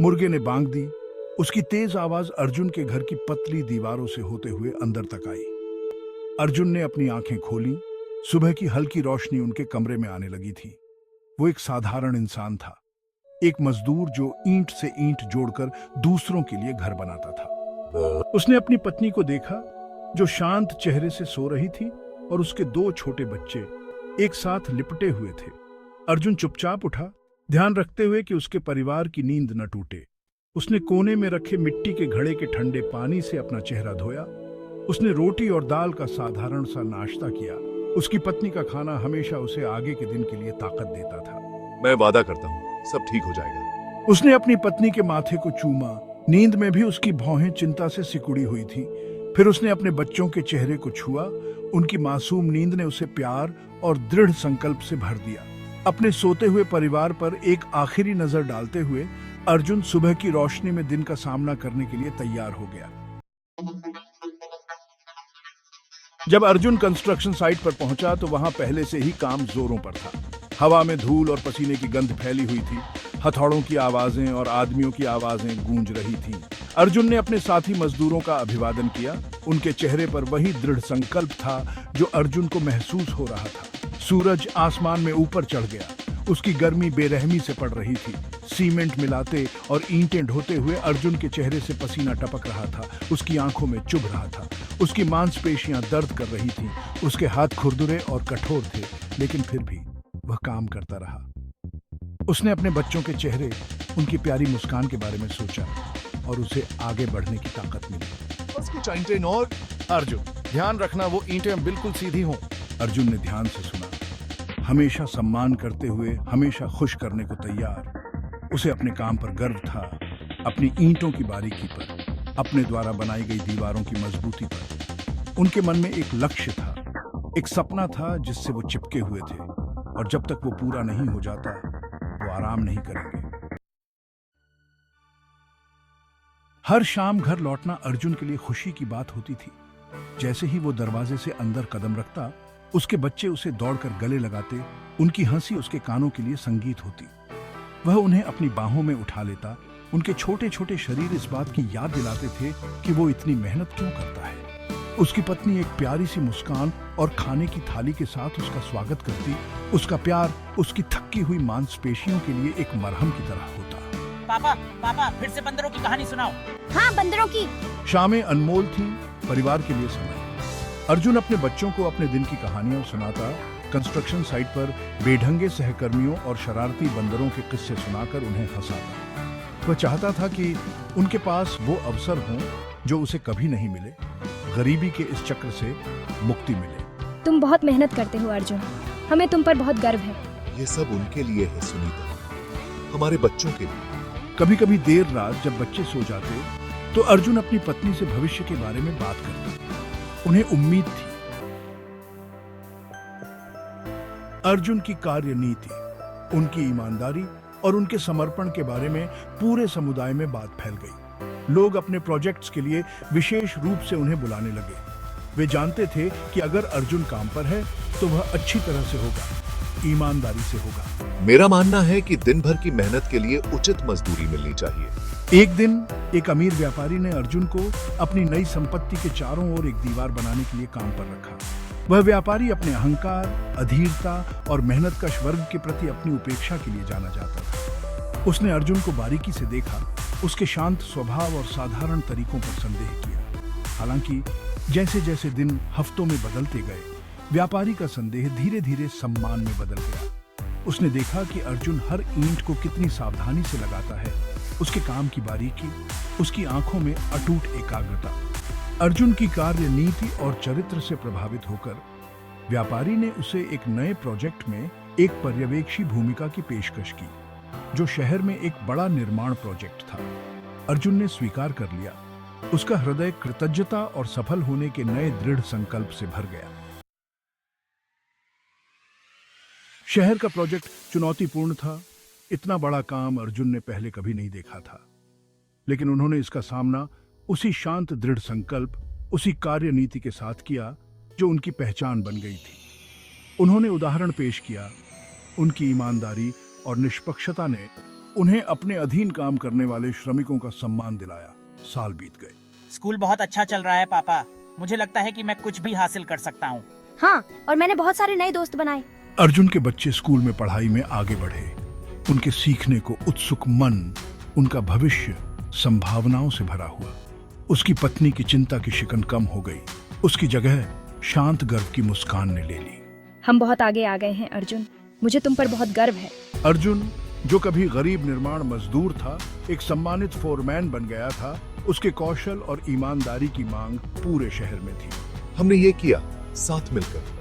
मुर्गे ने बांग दी। उसकी तेज आवाज अर्जुन के घर की पतली दीवारों से होते हुए अंदर तक आई। अर्जुन ने अपनी आंखें खोली। सुबह की हल्की रोशनी उनके कमरे में आने लगी थी। वो एक साधारण इंसान था, एक मजदूर जो ईंट से ईंट जोड़कर दूसरों के लिए घर बनाता था। उसने अपनी पत्नी को देखा जो शांत चेहरे से सो रही थी और उसके 2 छोटे बच्चे एक साथ लिपटे हुए थे। अर्जुन चुपचाप उठा, ध्यान रखते हुए कि उसके परिवार की नींद न टूटे। उसने कोने में रखे मिट्टी के घड़े के ठंडे पानी से अपना चेहरा धोया। उसने रोटी और दाल का साधारण सा नाश्ता किया। उसकी पत्नी का खाना हमेशा उसे आगे के दिन के लिए ताकत देता था। मैं वादा करता हूँ सब ठीक हो जाएगा। उसने अपनी पत्नी के माथे को चूमा। नींद में भी उसकी भौहें चिंता से सिकुड़ी हुई थी। फिर उसने अपने बच्चों के चेहरे को छुआ। उनकी मासूम नींद ने उसे प्यार और दृढ़ संकल्प से भर दिया। अपने सोते हुए परिवार पर एक आखिरी नजर डालते हुए अर्जुन सुबह की रोशनी में दिन का सामना करने के लिए तैयार हो गया। जब अर्जुन कंस्ट्रक्शन साइट पर पहुंचा तो वहां पहले से ही काम जोरों पर था। हवा में धूल और पसीने की गंध फैली हुई थी। हथौड़ों की आवाजें और आदमियों की आवाजें गूंज रही थीं। अर्जुन ने अपने साथी मजदूरों का अभिवादन किया। उनके चेहरे पर वही दृढ़ संकल्प था जो अर्जुन को महसूस हो रहा था। सूरज आसमान में ऊपर चढ़ गया। उसकी गर्मी बेरहमी से पड़ रही थी। सीमेंट मिलाते और ईंटें ढोते हुए अर्जुन के चेहरे से पसीना टपक रहा था। उसकी आंखों में चुभ रहा था। उसकी मांसपेशियां दर्द कर रही थीं। उसके हाथ खुरदुरे और कठोर थे, लेकिन फिर भी वह काम करता रहा। उसने अपने बच्चों के चेहरे, उनकी प्यारी मुस्कान के बारे में सोचा और उसे आगे बढ़ने की ताकत मिली। बस कुछ ईंटें और। अर्जुन, ध्यान रखना वो ईंटें बिल्कुल सीधी हों। अर्जुन ने ध्यान से सुना, हमेशा सम्मान करते हुए, हमेशा खुश करने को तैयार। उसे अपने काम पर गर्व था, अपनी ईंटों की बारीकी पर, अपने द्वारा बनाई गई दीवारों की मजबूती पर। उनके मन में एक लक्ष्य था, एक सपना था जिससे वो चिपके हुए थे, और जब तक वो पूरा नहीं हो जाता वो आराम नहीं करेंगे। हर शाम घर लौटना अर्जुन के लिए खुशी की बात होती थी। जैसे ही वो दरवाजे से अंदर कदम रखता, उसके बच्चे उसे दौड़कर गले लगाते। उनकी हंसी उसके कानों के लिए संगीत होती। वह उन्हें अपनी बाहों में उठा लेता। उनके छोटे छोटे शरीर इस बात की याद दिलाते थे कि वो इतनी मेहनत क्यों करता है। उसकी पत्नी एक प्यारी सी मुस्कान और खाने की थाली के साथ उसका स्वागत करती। उसका प्यार उसकी थकी हुई मांसपेशियों के लिए एक मरहम की तरह होता। पापा, फिर से बंदरों की कहानी सुनाओ। हाँ, बंदरों की। शामें अनमोल थीं, परिवार के लिए समय। अर्जुन अपने बच्चों को अपने दिन की कहानियां सुनाता। कंस्ट्रक्शन साइट पर बेढंगे सहकर्मियों और शरारती बंदरों के किस्से सुनाकर उन्हें हंसाता। वह चाहता था कि उनके पास वो अवसर हों जो उसे कभी नहीं मिले, गरीबी के इस चक्र से मुक्ति मिले। तुम बहुत मेहनत करते हो अर्जुन, हमें तुम पर बहुत गर्व है। ये सब उनके लिए है सुनीता, हमारे बच्चों के लिए। कभी कभी देर रात जब बच्चे सो जाते तो अर्जुन अपनी पत्नी से भविष्य के बारे में बात करता। उन्हें उम्मीद थी। अर्जुन की कार्यनीति, उनकी ईमानदारी और उनके समर्पण के बारे में पूरे समुदाय में बात फैल गई। लोग अपने प्रोजेक्ट्स के लिए विशेष रूप से उन्हें बुलाने लगे। वे जानते थे कि अगर अर्जुन काम पर है तो वह अच्छी तरह से होगा, ईमानदारी से होगा। मेरा मानना है कि दिन भर की मेहनत के लिए उचित मजदूरी मिलनी चाहिए। एक दिन एक अमीर व्यापारी ने अर्जुन को अपनी नई संपत्ति के चारों ओर एक दीवार बनाने के लिए काम पर रखा। वह व्यापारी अपने अहंकार, अधीरता और मेहनतकश वर्ग के प्रति अपनी उपेक्षा के लिए जाना जाता था। उसने अर्जुन को बारीकी से देखा, उसके शांत स्वभाव और साधारण तरीकों पर संदेह किया। हालांकि जैसे जैसे दिन हफ्तों में बदलते गए, व्यापारी का संदेह धीरे धीरे सम्मान में बदल गया। उसने देखा कि अर्जुन हर ईंट को कितनी सावधानी से लगाता है, उसके काम की बारीकी, उसकी आंखों में अटूट एकाग्रता। अर्जुन की कार्य नीति और चरित्र से प्रभावित होकर व्यापारी ने उसे एक नए प्रोजेक्ट में एक पर्यवेक्षी भूमिका की पेशकश की, जो शहर में एक बड़ा निर्माण प्रोजेक्ट था। अर्जुन ने स्वीकार कर लिया। उसका हृदय कृतज्ञता और सफल होने के नए दृढ़ संकल्प से भर गया। शहर का प्रोजेक्ट चुनौतीपूर्ण था। इतना बड़ा काम अर्जुन ने पहले कभी नहीं देखा था, लेकिन उन्होंने इसका सामना उसी शांत दृढ़ संकल्प, उसी कार्यनीति के साथ किया जो उनकी पहचान बन गई थी। उन्होंने उदाहरण पेश किया। उनकी ईमानदारी और निष्पक्षता ने उन्हें अपने अधीन काम करने वाले श्रमिकों का सम्मान दिलाया। साल बीत गए। स्कूल बहुत अच्छा चल रहा है पापा। मुझे लगता है कि मैं कुछ भी हासिल कर सकता हूँ। हाँ, और मैंने बहुत सारे नए दोस्त बनाए। अर्जुन के बच्चे स्कूल में पढ़ाई में आगे बढ़े। उनके सीखने को उत्सुक मन, उनका भविष्य संभावनाओं से भरा हुआ। उसकी पत्नी की चिंता की शिकन कम हो गई। उसकी जगह शांत गर्व की मुस्कान ने ले ली। हम बहुत आगे आ गए हैं अर्जुन। मुझे तुम पर बहुत गर्व है। अर्जुन, जो कभी गरीब निर्माण मजदूर था, एक सम्मानित फोरमैन बन गया था। उसके कौशल और ईमानदारी की मांग पूरे शहर में थी। हमने ये किया साथ मिलकर।